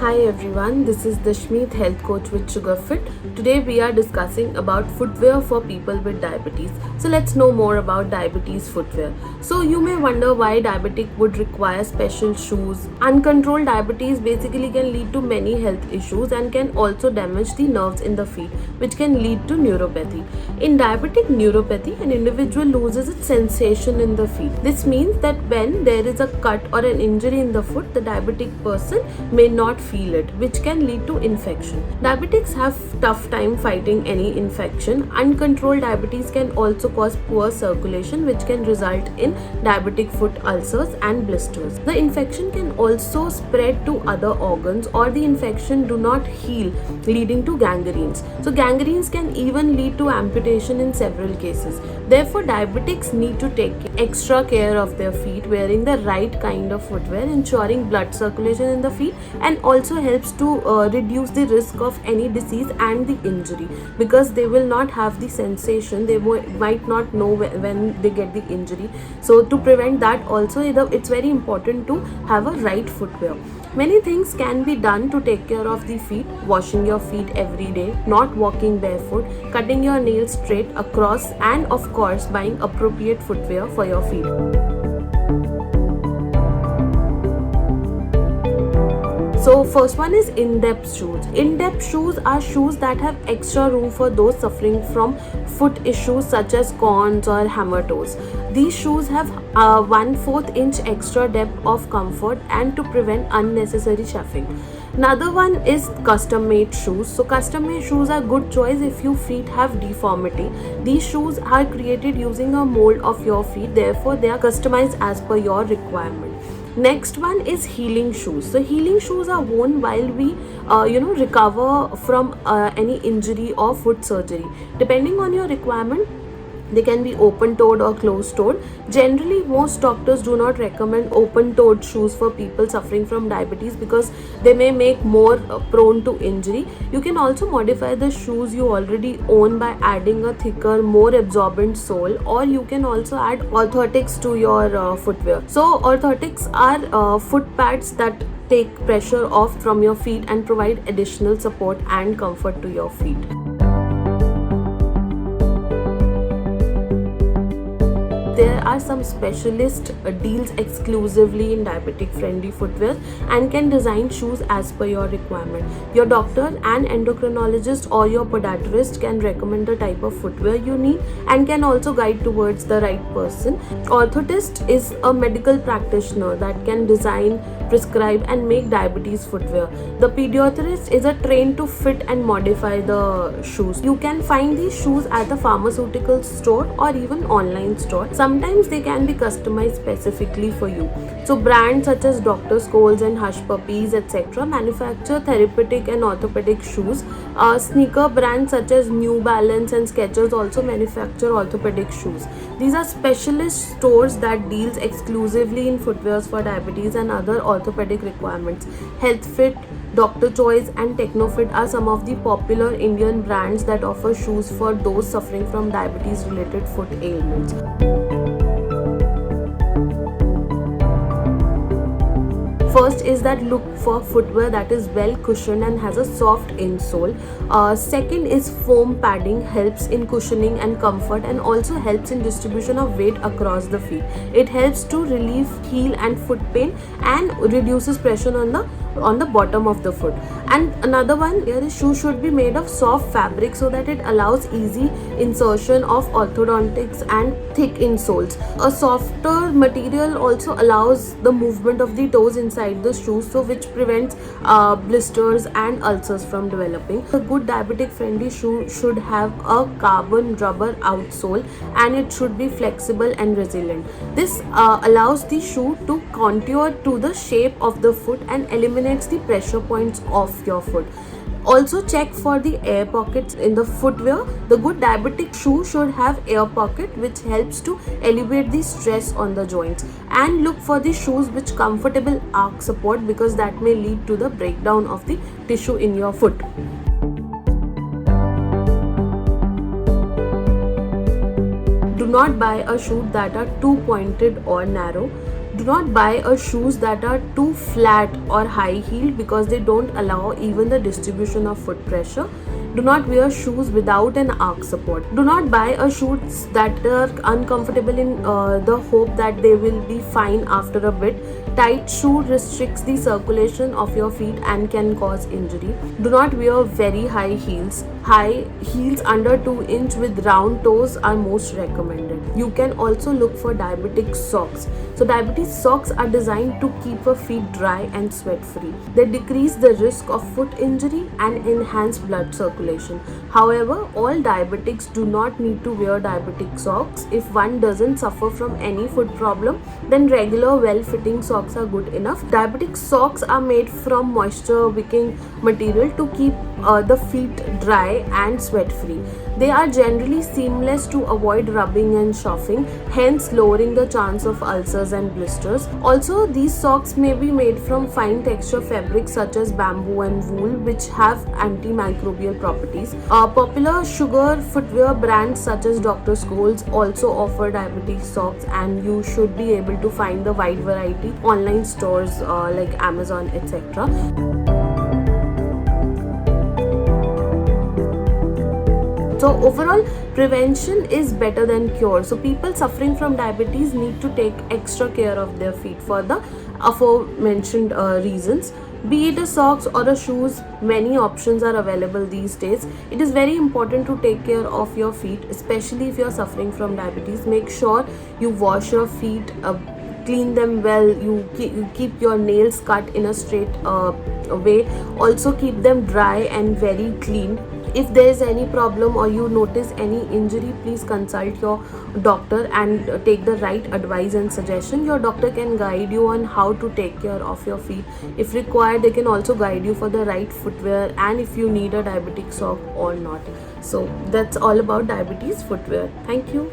Hi everyone, this is Dashmeet, health coach with Sugarfit. Today we are discussing about footwear for people with diabetes. So let's know more about diabetes footwear. So you may wonder why diabetic would require special shoes. Uncontrolled diabetes basically can lead to many health issues and can also damage the nerves in the feet, which can lead to neuropathy. In diabetic neuropathy, an individual loses its sensation in the feet. This means that when there is a cut or an injury in the foot, the diabetic person may not feel it, which can lead to infection. Diabetics have tough time fighting any infection. Uncontrolled diabetes can also cause poor circulation, which can result in diabetic foot ulcers and blisters. The infection can also spread to other organs, or the infection do not heal, leading to gangrenes. So gangrenes can even lead to amputation in several cases. Therefore, diabetics need to take extra care of their feet, wearing the right kind of footwear, ensuring blood circulation in the feet, and also helps to reduce the risk of any disease and the injury, because they will not have the sensation. They might not know when they get the injury. So to prevent that also, it's very important to have a right footwear. Many things can be done to take care of the feet: washing your feet every day, not walking barefoot, cutting your nails straight across, and of course buying appropriate footwear for your feet. So first one is in-depth shoes. In-depth shoes are shoes that have extra room for those suffering from foot issues such as corns or hammer toes. These shoes have 1/4 inch extra depth of comfort and to prevent unnecessary chafing. Another one is custom-made shoes. So custom-made shoes are good choice if your feet have deformity. These shoes are created using a mold of your feet. Therefore, they are customized as per your requirement. Next one is healing shoes. So healing shoes are worn while we recover from any injury or foot surgery. Depending on your requirement, they can be open-toed or closed-toed. Generally, most doctors do not recommend open-toed shoes for people suffering from diabetes because they may make more prone to injury. You can also modify the shoes you already own by adding a thicker, more absorbent sole, or you can also add orthotics to your footwear. So orthotics are foot pads that take pressure off from your feet and provide additional support and comfort to your feet. There are some specialist deals exclusively in diabetic friendly footwear and can design shoes as per your requirement. Your doctor and endocrinologist or your podiatrist can recommend the type of footwear you need and can also guide towards the right person. Orthotist is a medical practitioner that can design, prescribe and make diabetes footwear. The podiatrist is trained to fit and modify the shoes. You can find these shoes at the pharmaceutical store or even online store. Sometimes they can be customized specifically for you. So brands such as Dr. Scholl's and Hush Puppies etc. manufacture therapeutic and orthopedic shoes. Sneaker brands such as New Balance and Skechers also manufacture orthopedic shoes. These are specialist stores that deals exclusively in footwears for diabetes and other orthopedic requirements. HealthFit, Dr. Choice and Technofit are some of the popular Indian brands that offer shoes for those suffering from diabetes related foot ailments. First is that look for footwear that is well cushioned and has a soft insole. Second is foam padding, helps in cushioning and comfort and also helps in distribution of weight across the feet. It helps to relieve heel and foot pain and reduces pressure on the bottom of the foot. And another one here is shoe should be made of soft fabric so that it allows easy insertion of orthodontics and thick insoles. A softer material also allows the movement of the toes inside the shoes, so which prevents blisters and ulcers from developing. A good diabetic friendly shoe should have a carbon rubber outsole and it should be flexible and resilient. This allows the shoe to contour to the shape of the foot and eliminates the pressure points of your foot. Also check for the air pockets in the footwear. The good diabetic shoe should have air pocket which helps to alleviate the stress on the joints. And look for the shoes which comfortable arch support because that may lead to the breakdown of the tissue in your foot. Do not buy a shoe that are too pointed or narrow. Do not buy a shoes that are too flat or high heeled because they don't allow even the distribution of foot pressure. Do not wear shoes without an arch support. Do not buy a shoes that are uncomfortable in the hope that they will be fine after a bit. Tight shoe restricts the circulation of your feet and can cause injury. Do not wear very high heels. High heels under 2 inch with round toes are most recommended. You can also look for diabetic socks. So diabetes socks are designed to keep your feet dry and sweat free. They decrease the risk of foot injury and enhance blood circulation. However, all diabetics do not need to wear diabetic socks. If one doesn't suffer from any foot problem, then regular well-fitting socks are good enough. Diabetic socks are made from moisture wicking material to keep the feet dry and sweat free. They are generally seamless to avoid rubbing and chafing, hence lowering the chance of ulcers and blisters. Also, these socks may be made from fine texture fabrics such as bamboo and wool, which have antimicrobial properties. Popular sugar footwear brands such as Dr. Scholl's also offer diabetic socks, and you should be able to find the wide variety online stores like Amazon, etc. So overall, prevention is better than cure. So people suffering from diabetes need to take extra care of their feet for the aforementioned reasons. Be it a socks or a shoes, many options are available these days. It is very important to take care of your feet, especially if you are suffering from diabetes. Make sure you wash your feet, clean them well. You keep your nails cut in a straight way. Also keep them dry and very clean. If there is any problem or you notice any injury, please consult your doctor and take the right advice and suggestion. Your doctor can guide you on how to take care of your feet. If required, they can also guide you for the right footwear and if you need a diabetic sock or not. So that's all about diabetes footwear. Thank you.